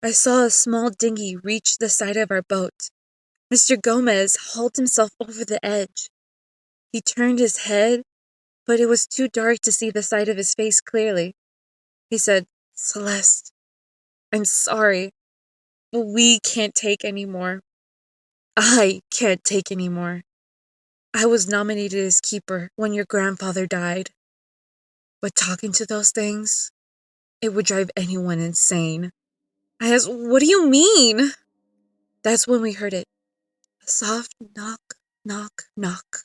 [SPEAKER 1] I saw a small dinghy reach the side of our boat. Mr. Gomez hauled himself over the edge. He turned his head, but it was too dark to see the side of his face clearly. He said, "Celeste, I'm sorry, but we can't take any more. I can't take any more. I was nominated as keeper when your grandfather died. But talking to those things, it would drive anyone insane." I asked, "What do you mean?" That's when we heard it. A soft knock, knock, knock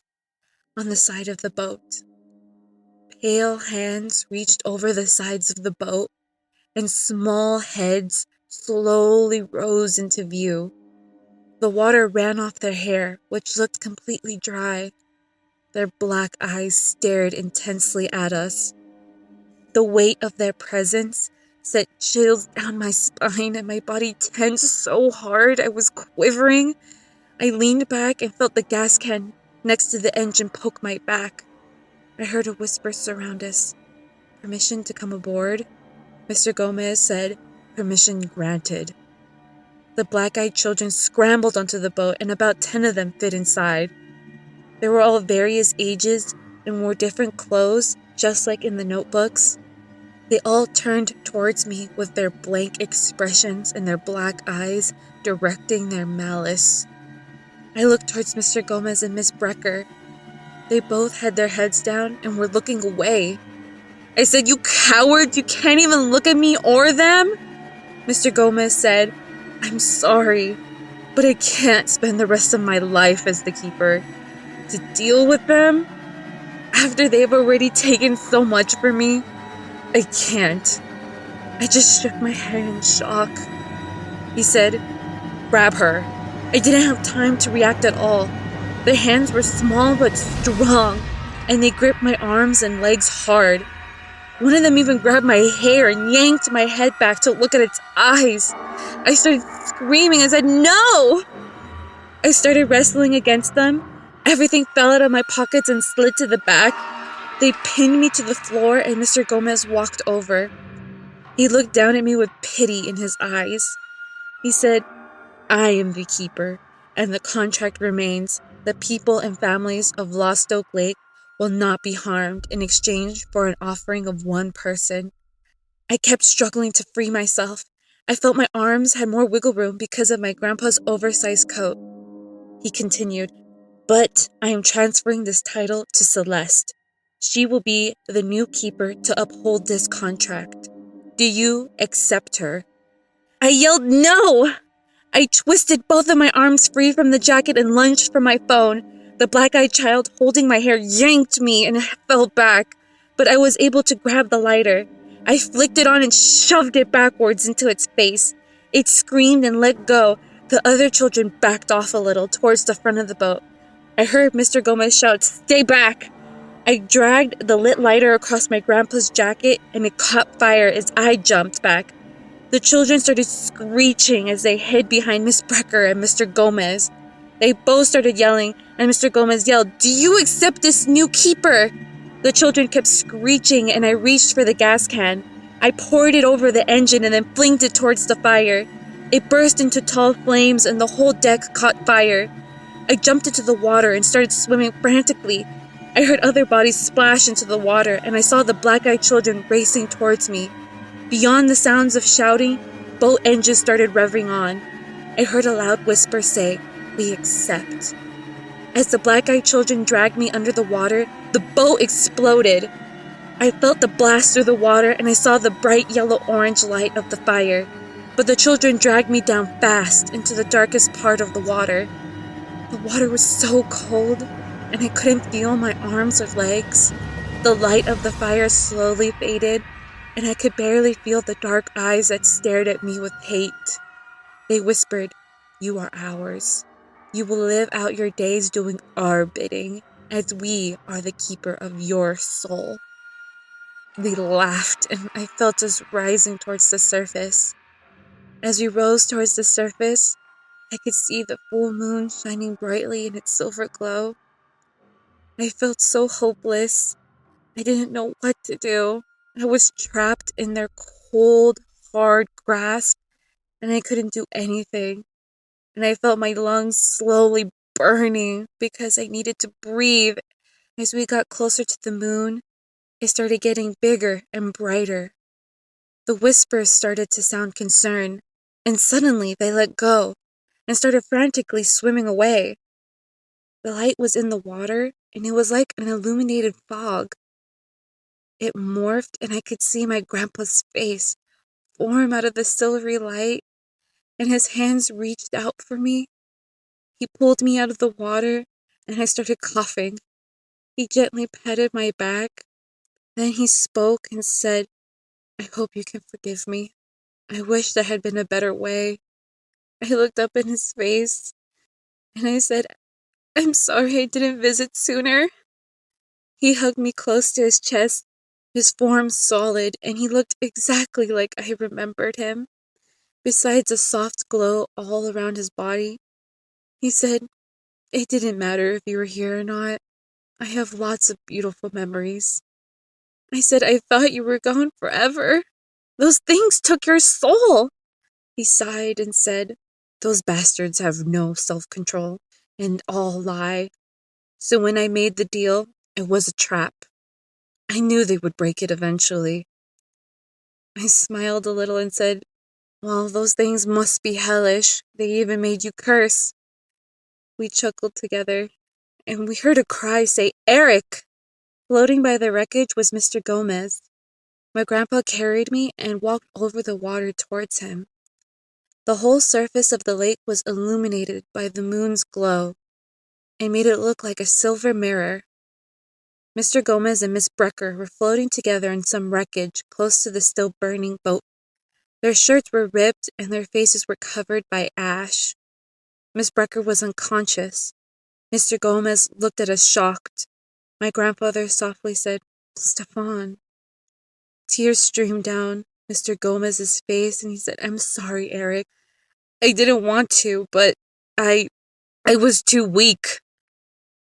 [SPEAKER 1] on the side of the boat. Pale hands reached over the sides of the boat, and small heads slowly rose into view. The water ran off their hair, which looked completely dry. Their black eyes stared intensely at us. The weight of their presence sent chills down my spine, and my body tensed so hard I was quivering. I leaned back and felt the gas can next to the engine poke my back. I heard a whisper surround us. "Permission to come aboard?" Mr. Gomez said, "Permission granted." The black-eyed children scrambled onto the boat, and about 10 of them fit inside. They were all various ages and wore different clothes, just like in the notebooks. They all turned towards me with their blank expressions and their black eyes directing their malice. I looked towards Mr. Gomez and Miss Brecker. They both had their heads down and were looking away. I said, "You cowards, you can't even look at me or them?" Mr. Gomez said, "I'm sorry, but I can't spend the rest of my life as the keeper. To deal with them, after they've already taken so much from me, I can't." I just shook my head in shock. He said, "Grab her." I didn't have time to react at all. The hands were small but strong, and they gripped my arms and legs hard. One of them even grabbed my hair and yanked my head back to look at its eyes. I started screaming and said, "No!" I started wrestling against them. Everything fell out of my pockets and slid to the back. They pinned me to the floor, and Mr. Gomez walked over. He looked down at me with pity in his eyes. He said, "I am the keeper, and the contract remains. The people and families of Lost Oak Lake will not be harmed in exchange for an offering of one person." I kept struggling to free myself. I felt my arms had more wiggle room because of my grandpa's oversized coat. He continued, "But I am transferring this title to Celeste. She will be the new keeper to uphold this contract. Do you accept her?" I yelled, "No!" I twisted both of my arms free from the jacket and lunged for my phone. The black-eyed child holding my hair yanked me and I fell back, but I was able to grab the lighter. I flicked it on and shoved it backwards into its face. It screamed and let go. The other children backed off a little towards the front of the boat. I heard Mr. Gomez shout, "Stay back!" I dragged the lit lighter across my grandpa's jacket and it caught fire as I jumped back. The children started screeching as they hid behind Miss Brecker and Mr. Gomez. They both started yelling, and Mr. Gomez yelled, "Do you accept this new keeper?" The children kept screeching, and I reached for the gas can. I poured it over the engine and then flinged it towards the fire. It burst into tall flames, and the whole deck caught fire. I jumped into the water and started swimming frantically. I heard other bodies splash into the water, and I saw the black-eyed children racing towards me. Beyond the sounds of shouting, boat engines started revving on. I heard a loud whisper say, "We accept." As the black-eyed children dragged me under the water, the boat exploded. I felt the blast through the water and I saw the bright yellow-orange light of the fire. But the children dragged me down fast into the darkest part of the water. The water was so cold and I couldn't feel my arms or legs. The light of the fire slowly faded, and I could barely feel the dark eyes that stared at me with hate. They whispered, "You are ours. You will live out your days doing our bidding, as we are the keeper of your soul." They laughed, and I felt us rising towards the surface. As we rose towards the surface, I could see the full moon shining brightly in its silver glow. I felt so hopeless. I didn't know what to do. I was trapped in their cold, hard grasp, and I couldn't do anything. And I felt my lungs slowly burning because I needed to breathe. As we got closer to the moon, it started getting bigger and brighter. The whispers started to sound concerned, and suddenly they let go and started frantically swimming away. The light was in the water, and it was like an illuminated fog. It morphed, and I could see my grandpa's face form out of the silvery light, and his hands reached out for me. He pulled me out of the water, and I started coughing. He gently patted my back. Then he spoke and said, "I hope you can forgive me. I wish there had been a better way." I looked up in his face, and I said, "I'm sorry I didn't visit sooner." He hugged me close to his chest, his form solid, and he looked exactly like I remembered him. Besides a soft glow all around his body, he said, "It didn't matter if you were here or not. I have lots of beautiful memories." I said, "I thought you were gone forever. Those things took your soul." He sighed and said, "Those bastards have no self-control and all lie. So when I made the deal, it was a trap. I knew they would break it eventually." I smiled a little and said, "Well, those things must be hellish. They even made you curse." We chuckled together, and we heard a cry say, "Eric!" Floating by the wreckage was Mr. Gomez. My grandpa carried me and walked over the water towards him. The whole surface of the lake was illuminated by the moon's glow and made it look like a silver mirror. Mr. Gomez and Miss Brecker were floating together in some wreckage close to the still burning boat. Their shirts were ripped and their faces were covered by ash. Miss Brecker was unconscious. Mr. Gomez looked at us shocked. My grandfather softly said, "Stefan." Tears streamed down Mr. Gomez's face and he said, "I'm sorry, Eric. I didn't want to, but I was too weak."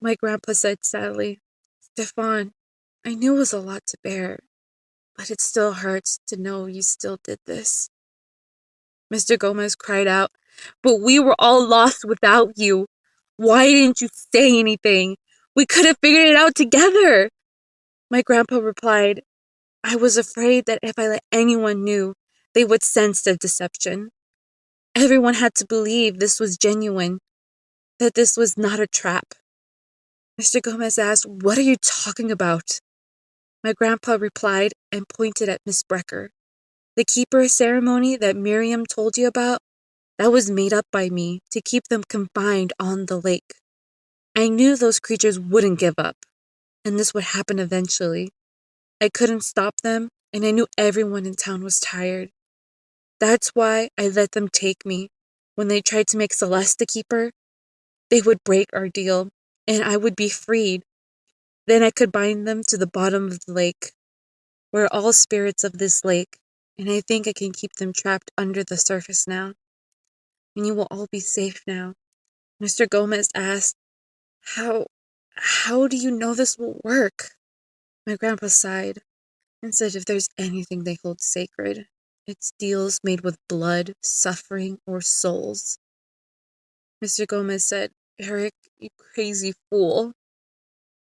[SPEAKER 1] My grandpa said sadly, "Stefan, I knew it was a lot to bear, but it still hurts to know you still did this." Mr. Gomez cried out, "But we were all lost without you. Why didn't you say anything? We could have figured it out together." My grandpa replied, "I was afraid that if I let anyone knew, they would sense the deception. Everyone had to believe this was genuine, that this was not a trap." Mr. Gomez asked, "What are you talking about?" My grandpa replied and pointed at Miss Brecker. "The keeper ceremony that Miriam told you about, that was made up by me to keep them confined on the lake. I knew those creatures wouldn't give up, and this would happen eventually. I couldn't stop them, and I knew everyone in town was tired. That's why I let them take me. When they tried to make Celeste the keeper, they would break our deal, and I would be freed. Then I could bind them to the bottom of the lake. We're all spirits of this lake, and I think I can keep them trapped under the surface now. And you will all be safe now." Mr. Gomez asked, How do you know this will work?" My grandpa sighed and said, "If there's anything they hold sacred, it's deals made with blood, suffering, or souls." Mr. Gomez said, "Eric, you crazy fool.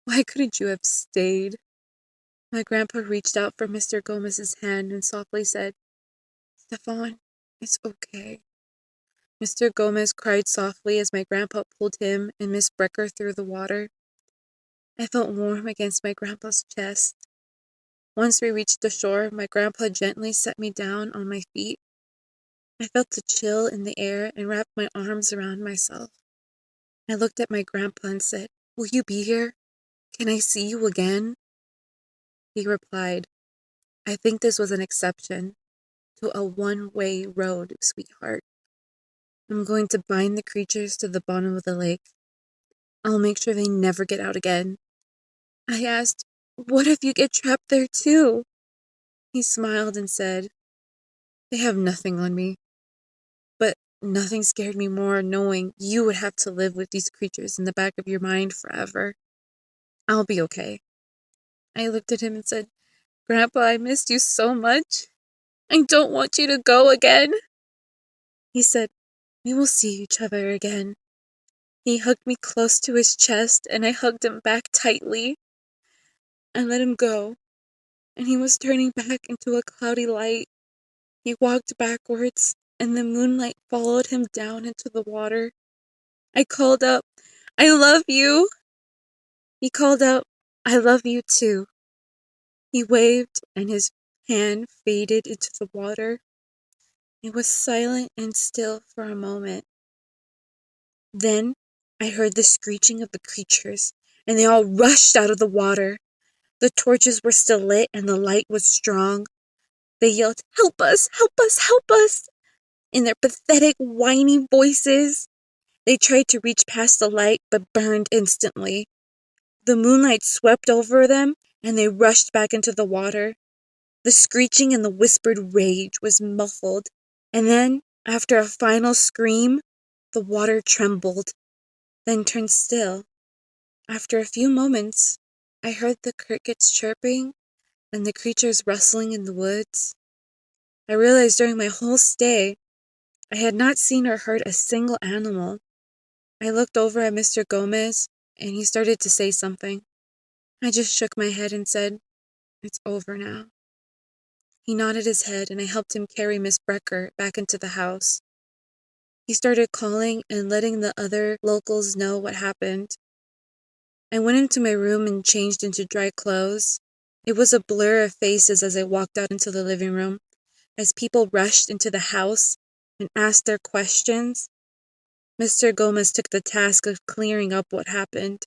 [SPEAKER 1] Why couldn't you have stayed?" My grandpa reached out for Mr. Gomez's hand and softly said, "Stefan, it's okay." Mr. Gomez cried softly as my grandpa pulled him and Miss Brecker through the water. I felt warm against my grandpa's chest. Once we reached the shore, my grandpa gently set me down on my feet. I felt the chill in the air and wrapped my arms around myself. I looked at my grandpa and said, "Will you be here? Can I see you again?" He replied, "I think this was an exception to a one-way road, sweetheart. I'm going to bind the creatures to the bottom of the lake. I'll make sure they never get out again." I asked, "What if you get trapped there too?" He smiled and said, "They have nothing on me. But nothing scared me more knowing you would have to live with these creatures in the back of your mind forever. I'll be okay." I looked at him and said, "Grandpa, I missed you so much. I don't want you to go again." He said, "We will see each other again." He hugged me close to his chest and I hugged him back tightly. I let him go, and he was turning back into a cloudy light. He walked backwards, and the moonlight followed him down into the water. I called up, "I love you!" He called out, "I love you too." He waved, and his hand faded into the water. It was silent and still for a moment. Then I heard the screeching of the creatures, and they all rushed out of the water. The torches were still lit, and the light was strong. They yelled, "Help us! Help us! Help us!" in their pathetic, whiny voices. They tried to reach past the light, but burned instantly. The moonlight swept over them, and they rushed back into the water. The screeching and the whispered rage was muffled, and then, after a final scream, the water trembled, then turned still. After a few moments, I heard the crickets chirping and the creatures rustling in the woods. I realized during my whole stay, I had not seen or heard a single animal. I looked over at Mr. Gomez, and he started to say something. I just shook my head and said, "It's over now." He nodded his head, and I helped him carry Miss Brecker back into the house. He started calling and letting the other locals know what happened. I went into my room and changed into dry clothes. It was a blur of faces as I walked out into the living room. As people rushed into the house and asked their questions, Mr. Gomez took the task of clearing up what happened.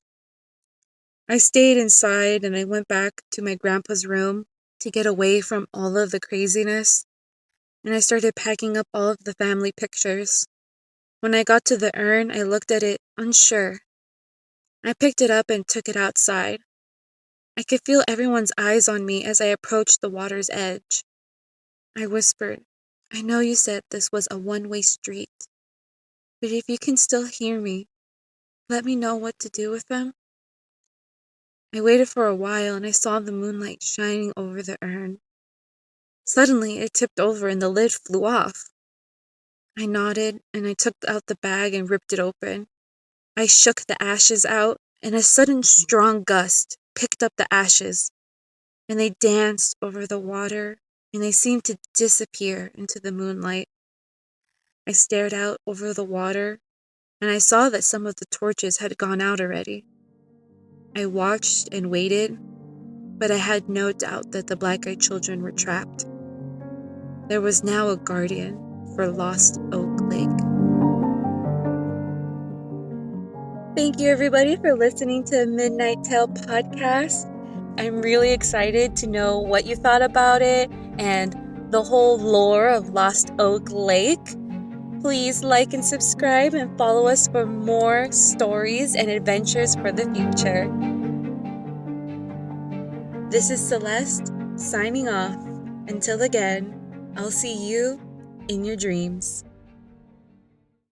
[SPEAKER 1] I stayed inside and I went back to my grandpa's room to get away from all of the craziness, and I started packing up all of the family pictures. When I got to the urn, I looked at it, unsure. I picked it up and took it outside. I could feel everyone's eyes on me as I approached the water's edge. I whispered, "I know you said this was a one-way street, but if you can still hear me, let me know what to do with them." I waited for a while and I saw the moonlight shining over the urn. Suddenly, it tipped over and the lid flew off. I nodded and I took out the bag and ripped it open. I shook the ashes out, and a sudden strong gust picked up the ashes, and they danced over the water, and they seemed to disappear into the moonlight. I stared out over the water, and I saw that some of the torches had gone out already. I watched and waited, but I had no doubt that the black-eyed children were trapped. There was now a guardian for Lost Oak Lake. Thank you, everybody, for listening to Midnight Tale Podcast. I'm really excited to know what you thought about it and the whole lore of Lost Oak Lake. Please like and subscribe and follow us for more stories and adventures for the future. This is Celeste, signing off. Until again, I'll see you in your dreams.